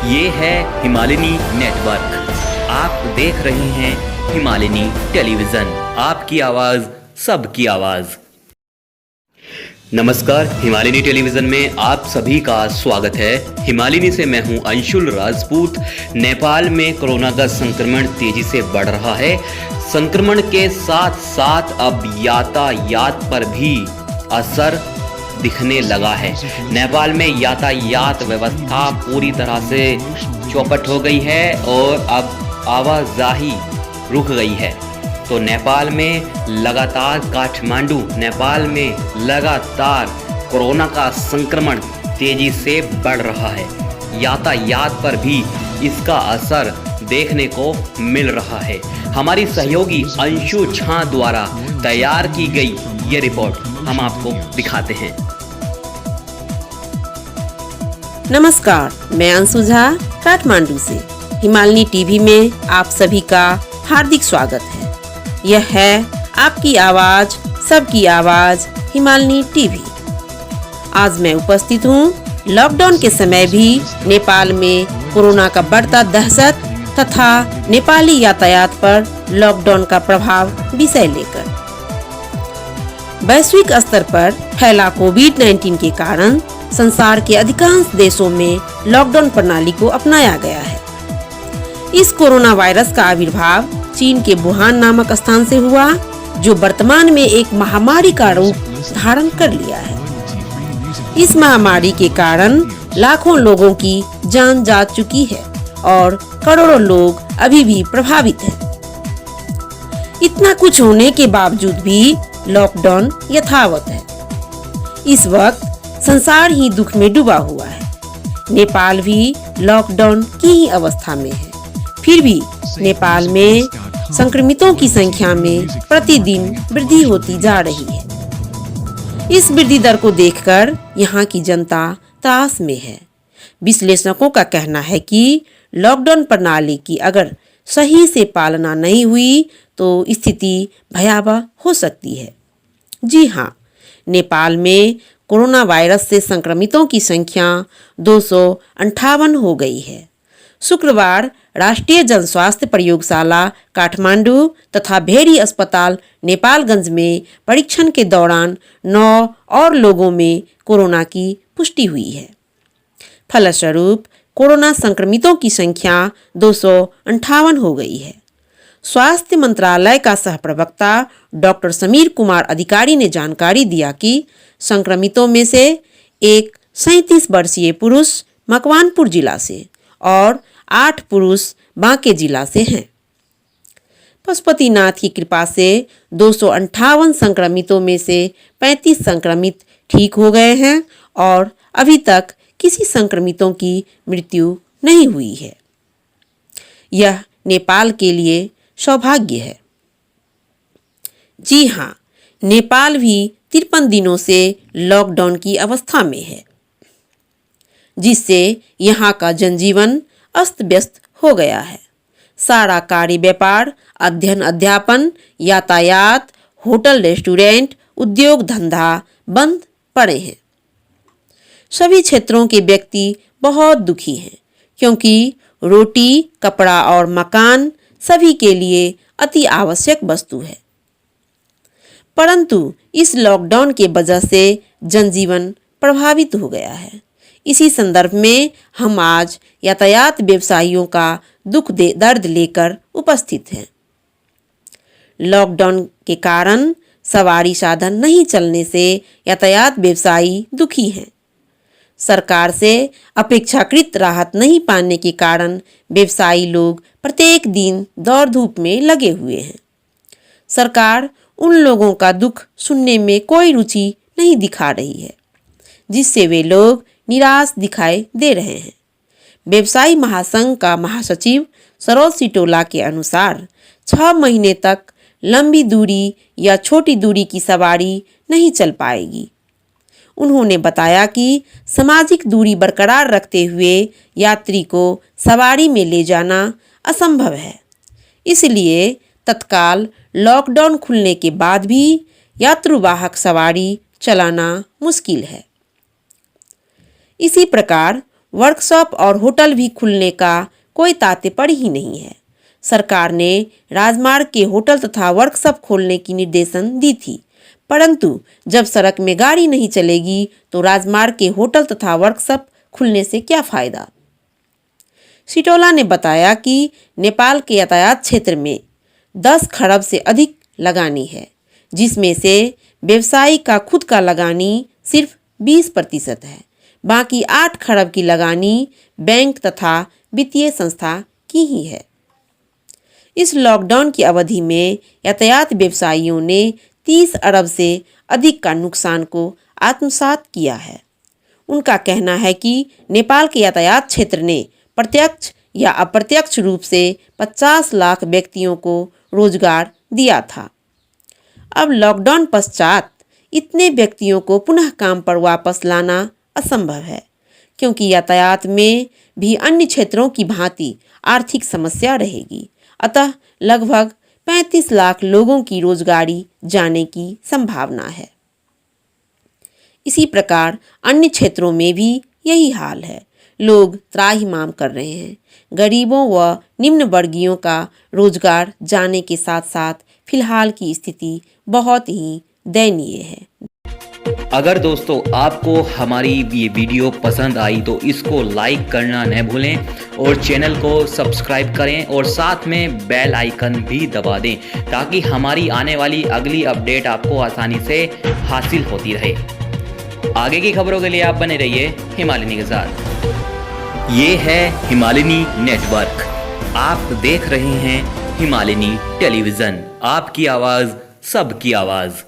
ये है हिमालयनी नेटवर्क। आप देख रहे हैं हिमालयनी टेलीविजन, आपकी आवाज़ सबकी आवाज़। नमस्कार, हिमालयनी टेलीविज़न में आप सभी का स्वागत है। हिमालयनी से मैं हूं अंशुल राजपूत। नेपाल में कोरोना का संक्रमण तेजी से बढ़ रहा है। संक्रमण के साथ साथ अब यातायात पर भी असर दिखने लगा है। नेपाल में यातायात व्यवस्था पूरी तरह से चौपट हो गई है और अब आवाजाही रुक गई है। तो नेपाल में लगातार कोरोना का संक्रमण तेजी से बढ़ रहा है। यातायात पर भी इसका असर देखने को मिल रहा है। हमारी सहयोगी अंशु झा द्वारा तैयार की गई ये रिपोर्ट हम आपको दिखाते हैं। नमस्कार, मैं अंशु झा काठमांडू से हिमालयनी टीवी में आप सभी का हार्दिक स्वागत है। यह है आपकी आवाज सबकी आवाज हिमालयनी टीवी। आज मैं उपस्थित हूँ लॉकडाउन के समय भी नेपाल में कोरोना का बढ़ता दहशत तथा नेपाली यातायात पर लॉकडाउन का प्रभाव विषय लेकर। वैश्विक स्तर पर फैला कोविड-19 के कारण संसार के अधिकांश देशों में लॉकडाउन प्रणाली को अपनाया गया है। इस कोरोना वायरस का आविर्भाव चीन के वुहान नामक स्थान से हुआ, जो वर्तमान में एक महामारी का रूप धारण कर लिया है। इस महामारी के कारण लाखों लोगों की जान जा चुकी है और करोड़ों लोग अभी भी प्रभावित हैं। इतना कुछ होने के बावजूद भी लॉकडाउन यथावत है। इस वक्त संसार ही दुख में डूबा हुआ है। नेपाल भी लॉकडाउन की ही अवस्था में है। फिर भी नेपाल में संक्रमितों की संख्या में प्रतिदिन वृद्धि होती जा रही है। इस वृद्धि दर को देखकर यहाँ की जनता त्रास में है। विश्लेषकों का कहना है कि लॉकडाउन प्रणाली की अगर सही से पालना नहीं हुई तो स्थिति भयावह हो सकती है। जी हाँ, नेपाल में कोरोना वायरस से संक्रमितों की संख्या 258 हो गई है। शुक्रवार राष्ट्रीय जनस्वास्थ्य प्रयोगशाला काठमांडू तथा भेरी अस्पताल नेपालगंज में परीक्षण के दौरान 9 और लोगों में कोरोना की पुष्टि हुई है। फलस्वरूप कोरोना संक्रमितों की संख्या 258 हो गई है। स्वास्थ्य मंत्रालय का सहप्रवक्ता डॉक्टर समीर कुमार अधिकारी ने जानकारी दिया कि संक्रमितों में से एक 37 वर्षीय पुरुष मकवानपुर जिला से और 8 पुरुष बांके जिला से हैं। पशुपतिनाथ की कृपा से 258 संक्रमितों में से 35 संक्रमित ठीक हो गए हैं और अभी तक किसी संक्रमितों की मृत्यु नहीं हुई है। यह नेपाल के लिए सौभाग्य है। जी हाँ, नेपाल भी 53 दिनों से लॉकडाउन की अवस्था में है, जिससे यहाँ का जनजीवन अस्त व्यस्त हो गया है। सारा कार्य व्यापार, अध्ययन अध्यापन, यातायात, होटल रेस्टोरेंट, उद्योग धंधा बंद पड़े हैं। सभी क्षेत्रों के व्यक्ति बहुत दुखी हैं, क्योंकि रोटी, कपड़ा और मकान सभी के लिए अति आवश्यक वस्तु है। परंतु इस लॉकडाउन के वजह से जनजीवन प्रभावित हो गया है। इसी संदर्भ में हम आज यातायात व्यवसायियों का दर्द लेकर उपस्थित हैं। लॉकडाउन के कारण सवारी साधन नहीं चलने से यातायात व्यवसायी दुखी हैं। सरकार से अपेक्षाकृत राहत नहीं पाने के कारण व्यवसायी लोग प्रत्येक दिन दौड़ धूप में लगे हुए हैं। सरकार उन लोगों का दुख सुनने में कोई रुचि नहीं दिखा रही है, जिससे वे लोग निराश दिखाई दे रहे हैं। व्यवसायी महासंघ का महासचिव सरोज सिटोला के अनुसार 6 महीने तक लंबी दूरी या छोटी दूरी की सवारी नहीं चल पाएगी। उन्होंने बताया कि सामाजिक दूरी बरकरार रखते हुए यात्री को सवारी में ले जाना असंभव है। इसलिए तत्काल लॉकडाउन खुलने के बाद भी यात्रुवाहक सवारी चलाना मुश्किल है। इसी प्रकार वर्कशॉप और होटल भी खुलने का कोई तात्पर्य ही नहीं है। सरकार ने राजमार्ग के होटल तथा वर्कशॉप खोलने की निर्देशन दी थी, परंतु जब सड़क में गाड़ी नहीं चलेगी तो राजमार्ग के होटल तथा वर्कशॉप खुलने से क्या फायदा। सिटोला ने बताया कि नेपाल के यातायात क्षेत्र में 10 खरब से अधिक लगानी है, जिसमें से व्यवसायी का खुद का लगानी सिर्फ 20% है। बाकी 8 खरब की लगानी बैंक तथा वित्तीय संस्था की ही है। इस लॉकडाउन की अवधि में यातायात व्यवसायियों ने 30 अरब से अधिक का नुकसान को आत्मसात किया है। उनका कहना है कि नेपाल के यातायात क्षेत्र ने प्रत्यक्ष या अप्रत्यक्ष रूप से 50 लाख व्यक्तियों को रोजगार दिया था। अब लॉकडाउन पश्चात इतने व्यक्तियों को पुनः काम पर वापस लाना असंभव है, क्योंकि यातायात में भी अन्य क्षेत्रों की भांति आर्थिक समस्या रहेगी। अतः लगभग 35 लाख लोगों की रोजगारी जाने की संभावना है। इसी प्रकार अन्य क्षेत्रों में भी यही हाल है। लोग त्राहिमाम कर रहे हैं। गरीबों व निम्न वर्गीयों का रोजगार जाने के साथ साथ फिलहाल की स्थिति बहुत ही दयनीय है। अगर दोस्तों आपको हमारी ये वीडियो पसंद आई तो इसको लाइक करना न भूलें और चैनल को सब्सक्राइब करें और साथ में बेल आइकन भी दबा दें, ताकि हमारी आने वाली अगली अपडेट आपको आसानी से हासिल होती रहे। आगे की खबरों के लिए आप बने रहिए हिमालिनी के साथ। ये है हिमालिनी नेटवर्क। आप देख रहे हैं हिमालिनी टेलीविजन। आपकी आवाज़ सबकी आवाज़।